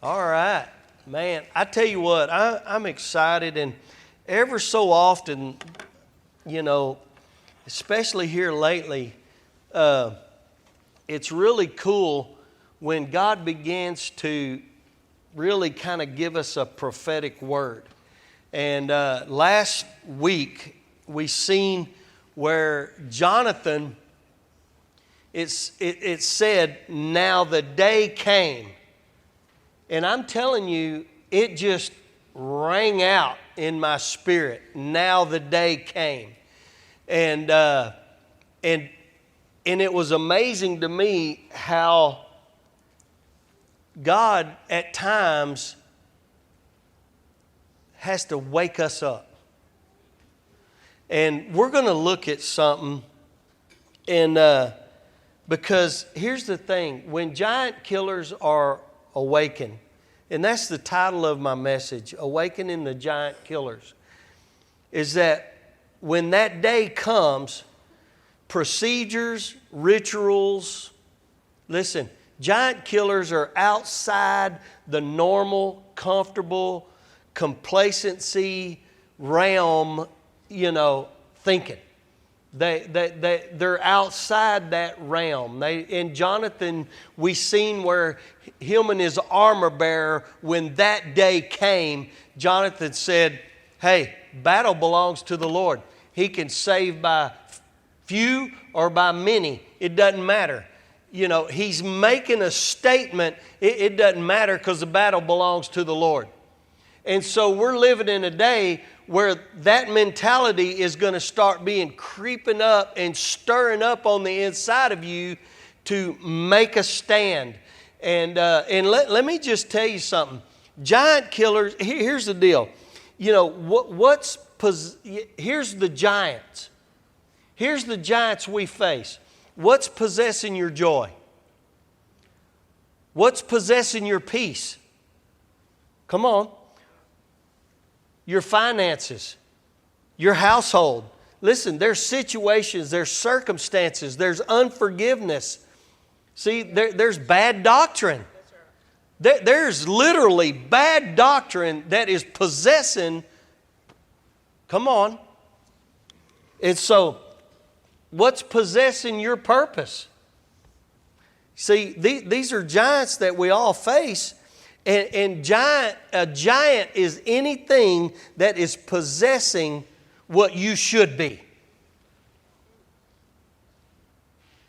All right, man. I tell you what, I'm excited, and ever so often, especially here lately, it's really cool when God begins to really kind of give us a prophetic word. And last week we seen where Jonathan, it said, now the day came. And I'm telling you, it just rang out in my spirit. Now the day came. And it was amazing to me how God at times has to wake us up. And we're going to look at something, and because here's the thing, when giant killers are awakened, and that's the title of my message, Awakening the Giant Killers, is that when that day comes, procedures, rituals, listen, giant killers are outside the normal, comfortable, complacency realm, thinking. They're outside that realm. In Jonathan, we seen where him and his armor bearer, when that day came, Jonathan said, hey, battle belongs to the Lord. He can save by few or by many. It doesn't matter. He's making a statement. It doesn't matter because the battle belongs to the Lord. And so we're living in a day where that mentality is going to start being creeping up and stirring up on the inside of you to make a stand. And let me just tell you something. Giant killers, here's the deal. Here's the giants. Here's the giants we face. What's possessing your joy? What's possessing your peace? Come on. Your finances, your household. Listen, there's situations, there's circumstances, there's unforgiveness. See, there's bad doctrine. There's literally bad doctrine that is possessing. Come on. And so, what's possessing your purpose? See, these are giants that we all face. And a giant is anything that is possessing what you should be.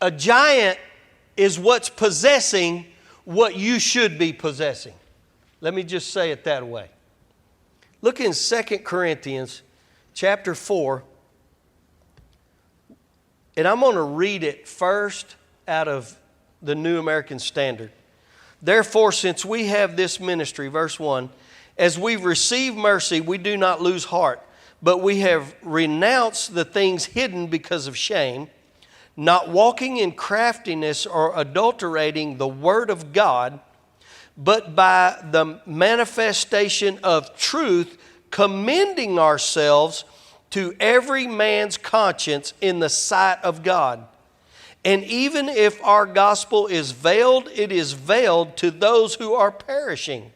A giant is what's possessing what you should be possessing. Let me just say it that way. Look in 2 Corinthians chapter 4. And I'm going to read it first out of the New American Standard. Therefore, since we have this ministry, verse 1, as we receive mercy, we do not lose heart, but we have renounced the things hidden because of shame, not walking in craftiness or adulterating the word of God, but by the manifestation of truth, commending ourselves to every man's conscience in the sight of God. And even if our gospel is veiled, it is veiled to those who are perishing,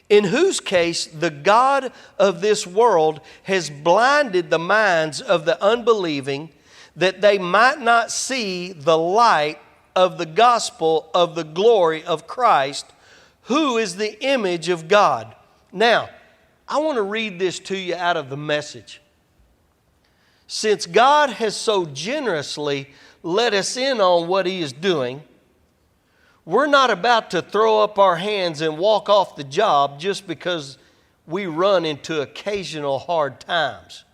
in whose case the God of this world has blinded the minds of the unbelieving, that they might not see the light of the gospel of the glory of Christ, who is the image of God. Now, I want to read this to you out of the Message. Since God has so generously let us in on what He is doing, we're not about to throw up our hands and walk off the job just because we run into occasional hard times.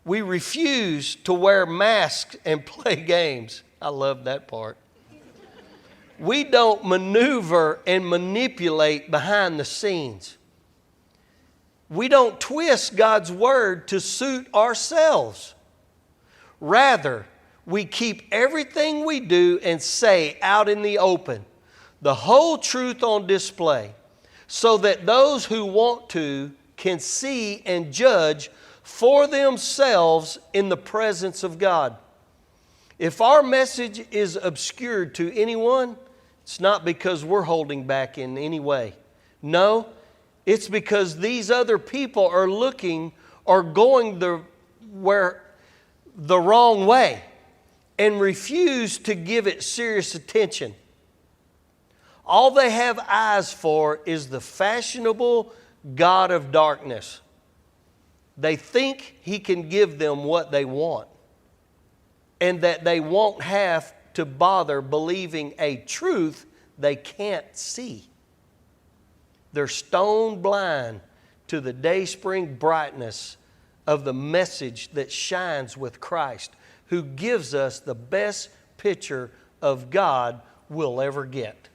We refuse to wear masks and play games. I love that part. We don't maneuver and manipulate behind the scenes. We don't twist God's word to suit ourselves. Rather, we keep everything we do and say out in the open, the whole truth on display, so that those who want to can see and judge for themselves in the presence of God. If our message is obscured to anyone, It's not because we're holding back in any way. No, it's because these other people are looking or going the wrong way and refuse to give it serious attention. All they have eyes for is the fashionable god of darkness. They think he can give them what they want, and that they won't have to bother believing a truth they can't see. They're stone blind to the dayspring brightness of the message that shines with Christ, who gives us the best picture of God we'll ever get.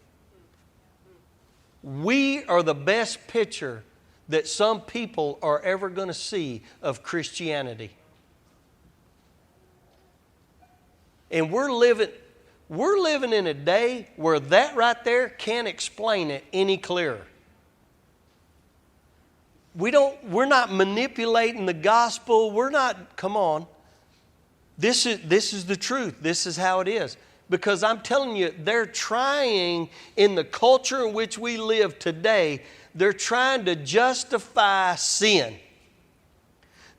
We are the best picture that some people are ever going to see of Christianity. And we're living in a day where that right there can't explain it any clearer. We're not manipulating the gospel. Come on. This is the truth. This is how it is. Because I'm telling you, they're trying, in the culture in which we live today, they're trying to justify sin.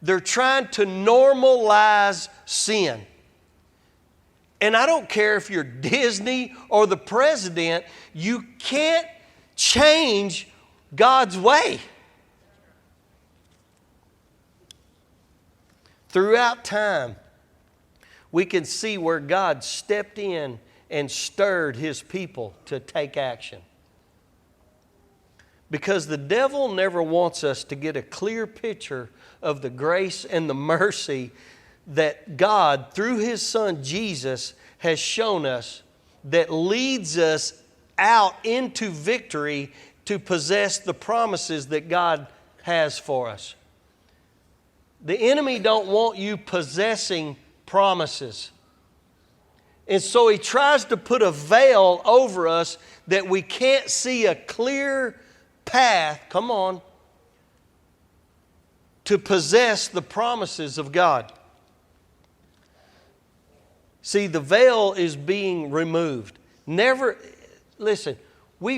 They're trying to normalize sin. And I don't care if you're Disney or the president, you can't change God's way. Throughout time, we can see where God stepped in and stirred His people to take action. Because the devil never wants us to get a clear picture of the grace and the mercy that God, through His Son Jesus, has shown us, that leads us out into victory to possess the promises that God has for us. The enemy don't want you possessing promises. And so he tries to put a veil over us that we can't see a clear path, come on, to possess the promises of God. See, the veil is being removed. We've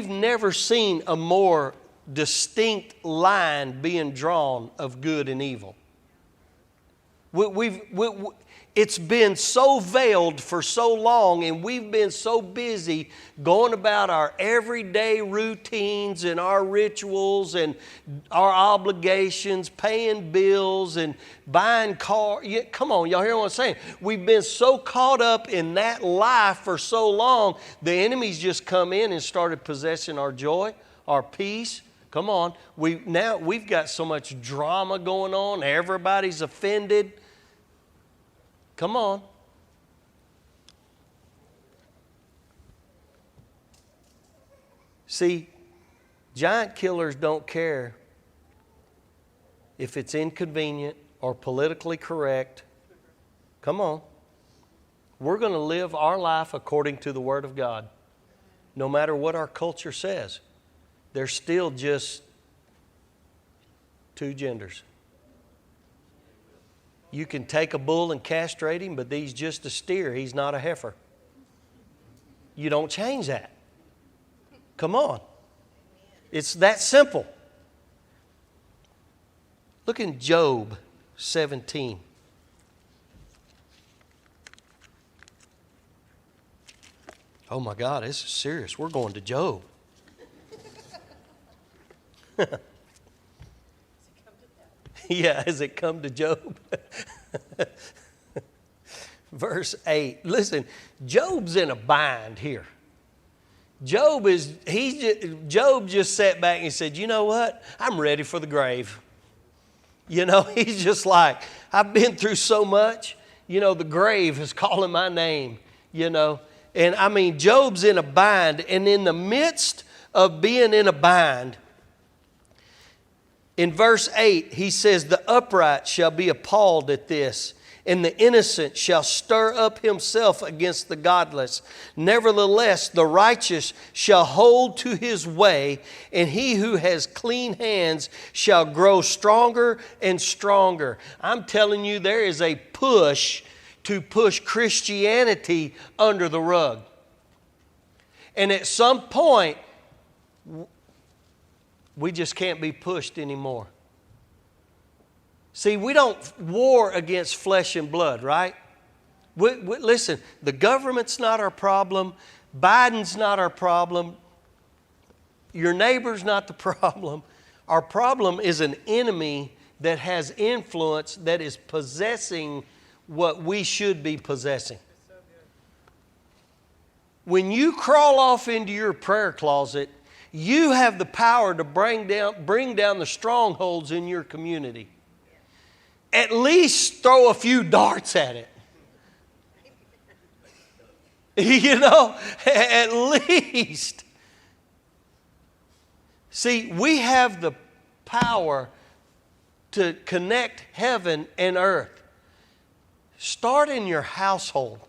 never seen a more distinct line being drawn of good and evil. It's been so veiled for so long, and we've been so busy going about our everyday routines and our rituals and our obligations, paying bills and buying cars. Come on, y'all hear what I'm saying? We've been so caught up in that life for so long, the enemy's just come in and started possessing our joy, our peace. Come on, we've got so much drama going on. Everybody's offended. Come on. See, giant killers don't care if it's inconvenient or politically correct. Come on. We're going to live our life according to the Word of God. No matter what our culture says, there's still just two genders. You can take a bull and castrate him, but he's just a steer. He's not a heifer. You don't change that. Come on. It's that simple. Look in Job 17. Oh my God, this is serious. We're going to Job. Yeah, has it come to Job? Verse 8. Listen, Job's in a bind here. Job just sat back and he said, you know what? I'm ready for the grave. You know, he's just like, I've been through so much. You know, the grave is calling my name, you know. And I mean, Job's in a bind. And in the midst of being in a bind, in verse 8, he says, the upright shall be appalled at this, and the innocent shall stir up himself against the godless. Nevertheless, the righteous shall hold to his way, and he who has clean hands shall grow stronger and stronger. I'm telling you, there is a push to push Christianity under the rug. And at some point, we just can't be pushed anymore. See, we don't war against flesh and blood, right? Listen, the government's not our problem. Biden's not our problem. Your neighbor's not the problem. Our problem is an enemy that has influence, that is possessing what we should be possessing. When you crawl off into your prayer closet, you have the power to bring down the strongholds in your community. At least throw a few darts at it. You know, at least. See, we have the power to connect heaven and earth. Start in your household.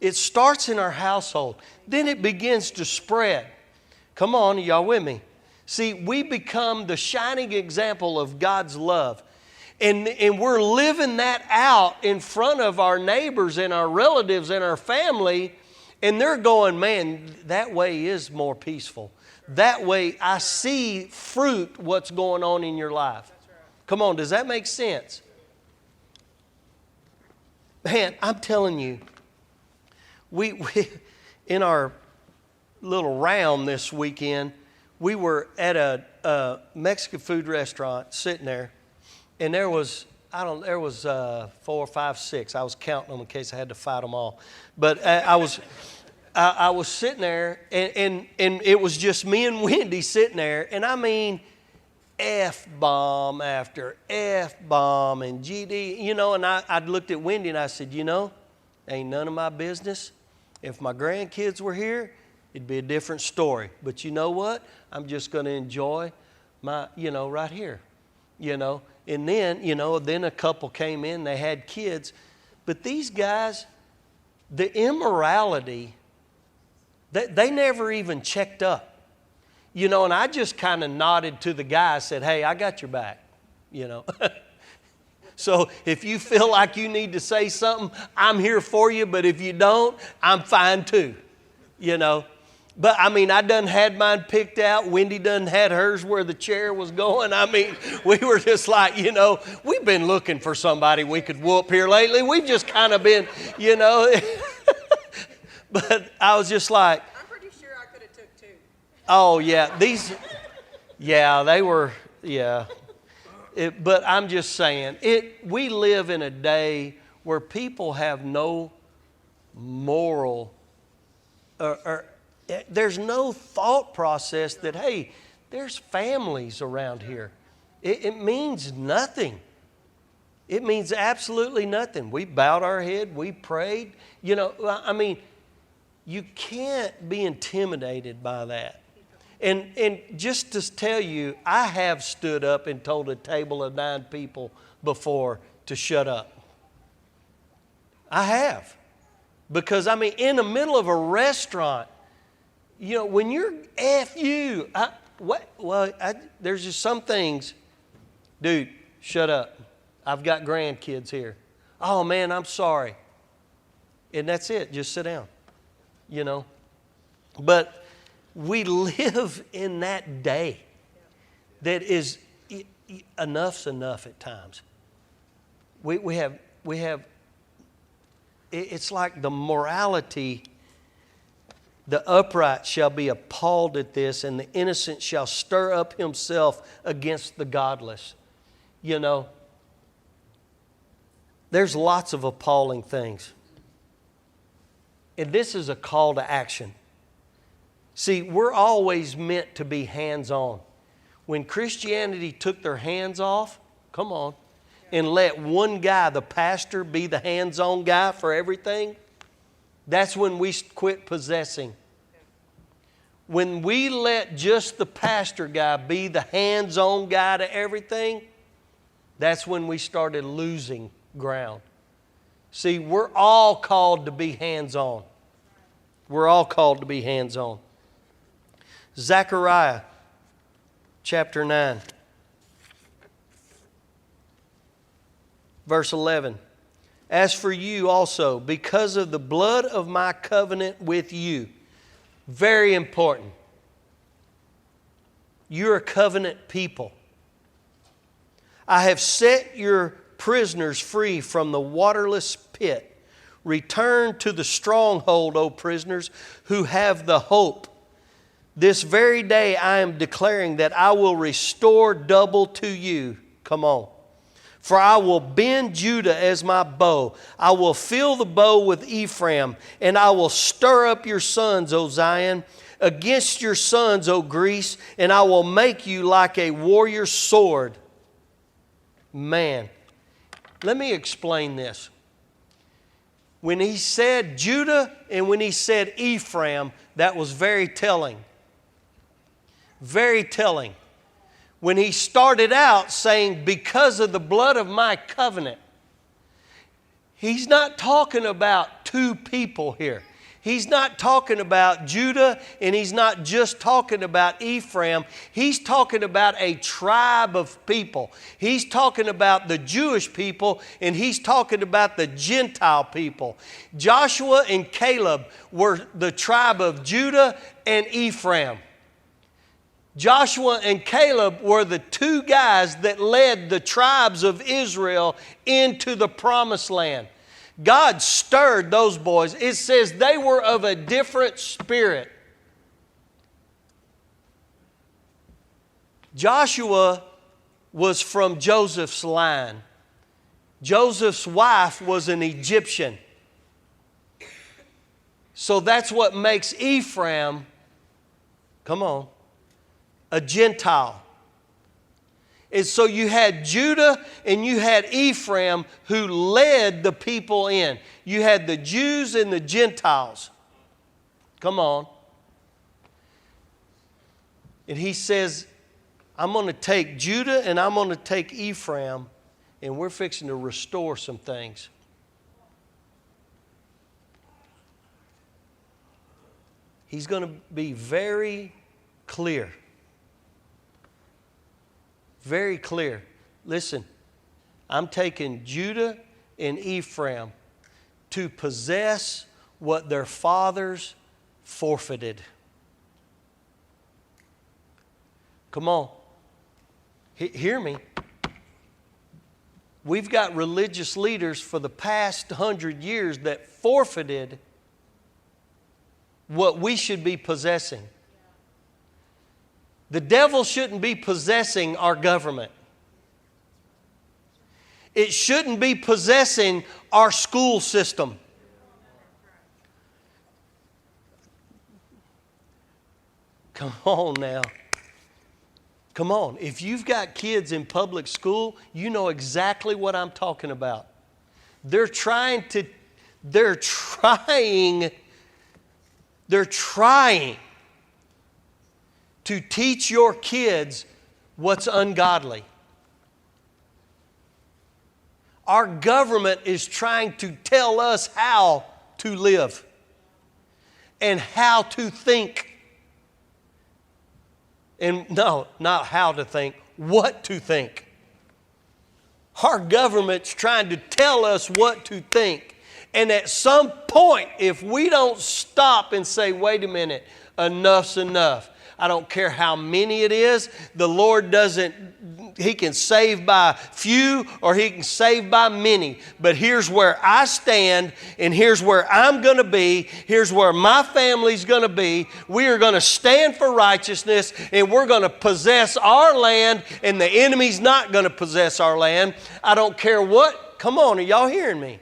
It starts in our household. Then it begins to spread. Come on, are y'all with me? See, we become the shining example of God's love. And we're living that out in front of our neighbors and our relatives and our family. And they're going, man, that way is more peaceful. That way I see fruit what's going on in your life. Come on, does that make sense? Man, I'm telling you, we in our little round this weekend, we were at a Mexican food restaurant sitting there, and there was 4, 5, 6. I was counting them in case I had to fight them all. But I was sitting there, and it was just me and Wendy sitting there, and I mean, F-bomb after F-bomb and GD, you know, and I looked at Wendy and I said, you know, ain't none of my business. If my grandkids were here, it'd be a different story. But you know what? I'm just going to enjoy my, you know, right here, you know. And then, you know, then a couple came in, they had kids. But these guys, the immorality, they never even checked up. You know, and I just kind of nodded to the guy. I said, hey, I got your back, you know. So if you feel like you need to say something, I'm here for you. But if you don't, I'm fine too, you know. But, I mean, I done had mine picked out. Wendy done had hers where the chair was going. I mean, we were just like, you know, we've been looking for somebody we could whoop here lately. We've just kind of been, you know. But I was just like. I'm pretty sure I could have took 2. Oh, yeah. They were, yeah. But I'm just saying, we live in a day where people have no moral, or there's no thought process that, hey, there's families around here. It means nothing. It means absolutely nothing. We bowed our head, we prayed. You know, I mean, you can't be intimidated by that. And just to tell you, I have stood up and told a table of 9 people before to shut up. I have. Because, I mean, in the middle of a restaurant, you know, when you're there's just some things, dude, shut up. I've got grandkids here. Oh, man, I'm sorry. And that's it. Just sit down, you know. But we live in that day that is, enough's enough at times. We have, it's like the morality, the upright shall be appalled at this, and the innocent shall stir up himself against the godless. You know, there's lots of appalling things. And this is a call to action. See, we're always meant to be hands-on. When Christianity took their hands off, come on, and let one guy, the pastor, be the hands-on guy for everything, that's when we quit possessing. When we let just the pastor guy be the hands-on guy to everything, that's when we started losing ground. See, we're all called to be hands-on. We're all called to be hands-on. Zechariah chapter 9, verse 11. As for you also, because of the blood of my covenant with you. Very important. You're a covenant people. I have set your prisoners free from the waterless pit. Return to the stronghold, O prisoners, who have the hope. This very day I am declaring that I will restore double to you. Come on. For I will bend Judah as my bow. I will fill the bow with Ephraim, and I will stir up your sons, O Zion, against your sons, O Greece, and I will make you like a warrior's sword. Man, let me explain this. When he said Judah and when he said Ephraim, that was very telling. Very telling. When he started out saying, because of the blood of my covenant, he's not talking about two people here. He's not talking about Judah, and he's not just talking about Ephraim. He's talking about a tribe of people. He's talking about the Jewish people, and he's talking about the Gentile people. Joshua and Caleb were the tribe of Judah and Ephraim. Joshua and Caleb were the two guys that led the tribes of Israel into the promised land. God stirred those boys. It says they were of a different spirit. Joshua was from Joseph's line. Joseph's wife was an Egyptian. So that's what makes Ephraim, come on, a Gentile. And so you had Judah and you had Ephraim who led the people in. You had the Jews and the Gentiles. Come on. And he says, I'm going to take Judah and I'm going to take Ephraim, and we're fixing to restore some things. He's going to be very clear. Very clear. Listen, I'm taking Judah and Ephraim to possess what their fathers forfeited. Come on. Hear me. We've got religious leaders for the past 100 years that forfeited what we should be possessing. The devil shouldn't be possessing our government. It shouldn't be possessing our school system. Come on now. Come on. If you've got kids in public school, you know exactly what I'm talking about. They're trying to teach your kids what's ungodly. Our government is trying to tell us how to live and how to think. And no, not how to think, what to think. Our government's trying to tell us what to think. And at some point, if we don't stop and say, wait a minute, enough's enough. I don't care how many it is. The Lord He can save by few or He can save by many. But here's where I stand, and here's where I'm going to be. Here's where my family's going to be. We are going to stand for righteousness, and we're going to possess our land, and the enemy's not going to possess our land. I don't care what. Come on, are y'all hearing me?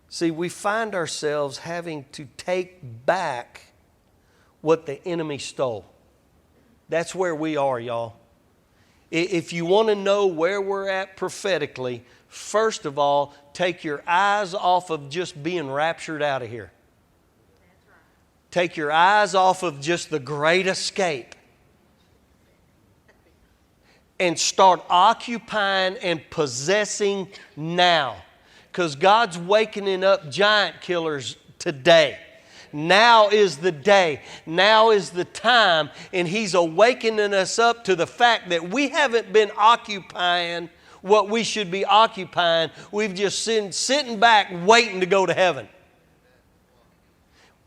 See, we find ourselves having to take back what the enemy stole. That's where we are, y'all. If you want to know where we're at prophetically, first of all, take your eyes off of just being raptured out of here. That's right. Take your eyes off of just the great escape. And start occupying and possessing now. Because God's wakening up giant killers today. Now is the day. Now is the time. And He's awakening us up to the fact that we haven't been occupying what we should be occupying. We've just sitting back waiting to go to heaven.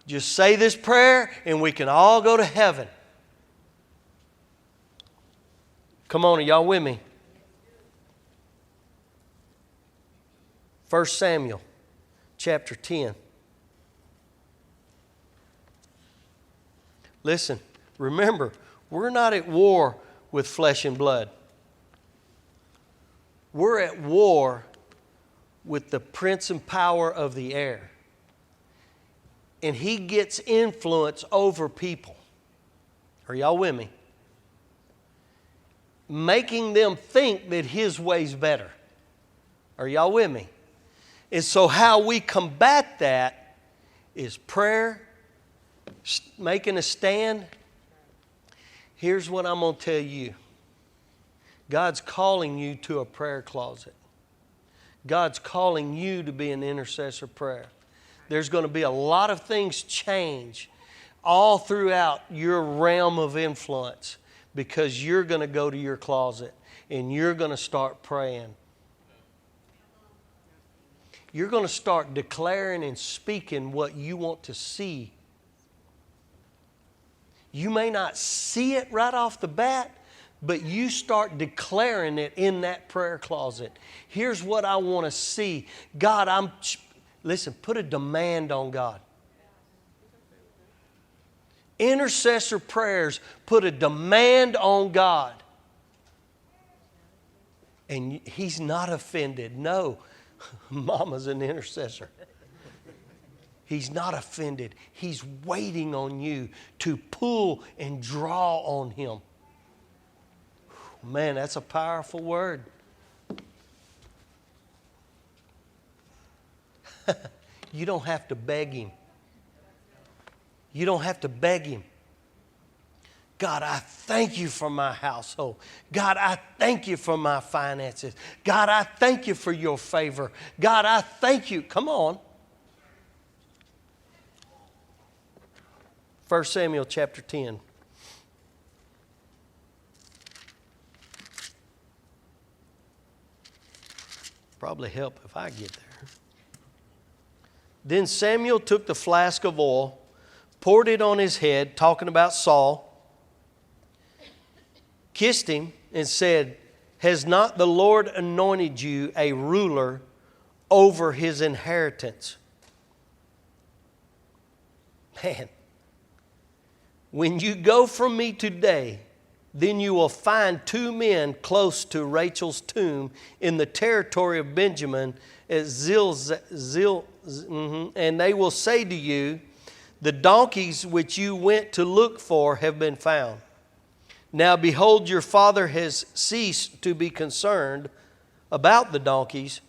Just say this prayer and we can all go to heaven. Come on, are y'all with me? 1 Samuel chapter 10. Listen, remember, we're not at war with flesh and blood. We're at war with the prince and power of the air. And he gets influence over people. Are y'all with me? Making them think that his way's better. Are y'all with me? And so how we combat that is prayer, making a stand. Here's what I'm going to tell you. God's calling you to a prayer closet. God's calling you to be an intercessor prayer. There's going to be a lot of things change all throughout your realm of influence because you're going to go to your closet and you're going to start praying. You're going to start declaring and speaking what you want to see. You may not see it right off the bat, but you start declaring it in that prayer closet. Here's what I want to see. God, listen, put a demand on God. Intercessor prayers put a demand on God. And He's not offended. No, Mama's an intercessor. He's not offended. He's waiting on you to pull and draw on Him. Man, that's a powerful word. You don't have to beg Him. You don't have to beg Him. God, I thank you for my household. God, I thank you for my finances. God, I thank you for your favor. God, I thank you. Come on. 1 Samuel chapter 10. Probably help if I get there. Then Samuel took the flask of oil, poured it on his head, talking about Saul, kissed him, and said, "Has not the Lord anointed you a ruler over his inheritance?" Man, when you go from me today, then you will find 2 men close to Rachel's tomb in the territory of Benjamin at and they will say to you, "The donkeys which you went to look for have been found. Now behold, your father has ceased to be concerned about the donkeys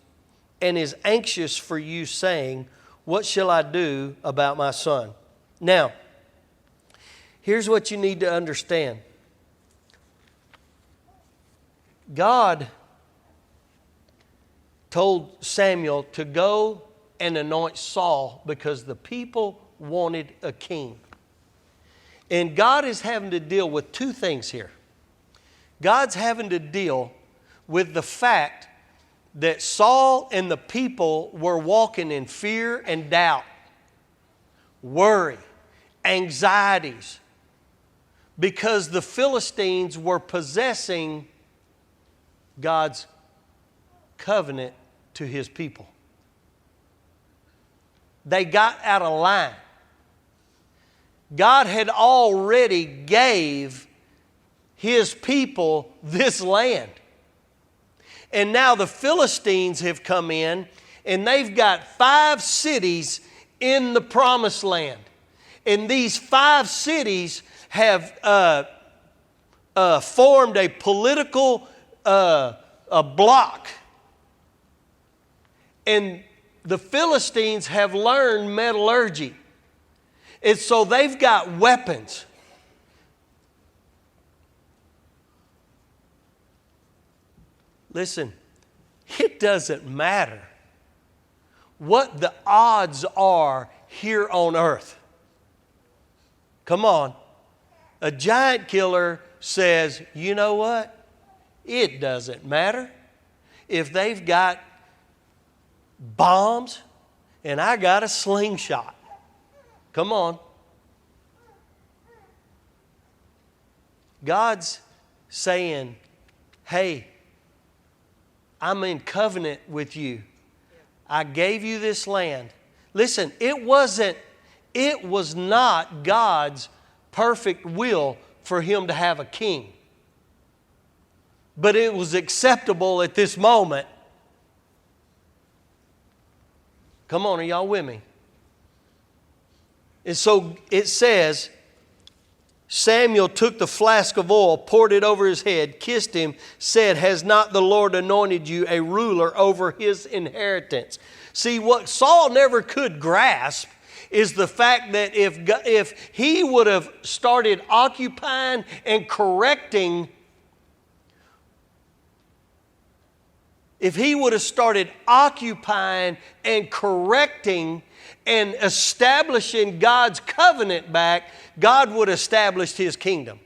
and is anxious for you, saying, 'What shall I do about my son?'" Now, here's what you need to understand. God told Samuel to go and anoint Saul because the people wanted a king. And God is having to deal with 2 things here. God's having to deal with the fact that Saul and the people were walking in fear and doubt, worry, anxieties, because the Philistines were possessing God's covenant to His people. They got out of line. God had already gave His people this land. And now the Philistines have come in and they've got 5 cities in the promised land. And these 5 cities have formed a political a block. And the Philistines have learned metallurgy. And so they've got weapons. Listen, it doesn't matter what the odds are here on earth. Come on. A giant killer says, "You know what? It doesn't matter. if they've got bombs and I got a slingshot? Come on. God's saying, hey, I'm in covenant with you. I gave you this land. Listen, it was not God's perfect will for him to have a king. But it was acceptable at this moment. Come on, are y'all with me? And so it says, Samuel took the flask of oil, poured it over his head, kissed him, said, has not the Lord anointed you a ruler over his inheritance? See, what Saul never could grasp is the fact that if he would have started occupying and correcting, if he would have started occupying and correcting and establishing God's covenant back, God would have established his kingdom.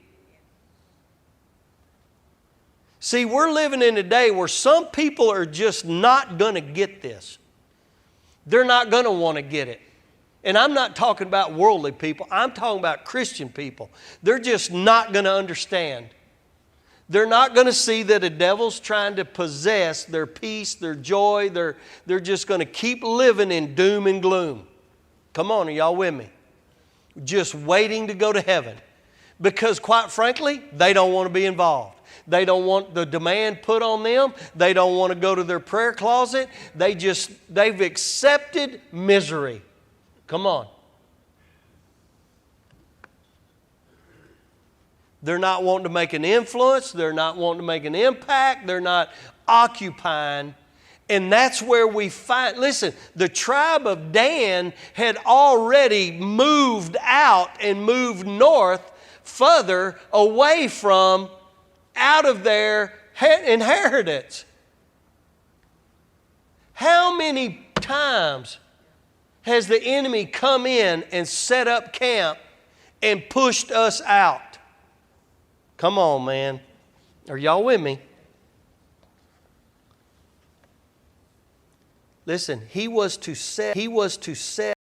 See, we're living in a day where some people are just not going to get this. They're not going to want to get it. And I'm not talking about worldly people. I'm talking about Christian people. They're just not going to understand. They're not going to see that a devil's trying to possess their peace, their joy. They're just going to keep living in doom and gloom. Come on, are y'all with me? Just waiting to go to heaven. Because quite frankly, they don't want to be involved. They don't want the demand put on them. They don't want to go to their prayer closet. They've accepted misery. Come on. They're not wanting to make an influence. They're not wanting to make an impact. They're not occupying. And that's where we find, listen, the tribe of Dan had already moved out and moved north further away from out of their inheritance. How many times has the enemy come in and set up camp and pushed us out? Come on, man. Are y'all with me? Listen, he was to set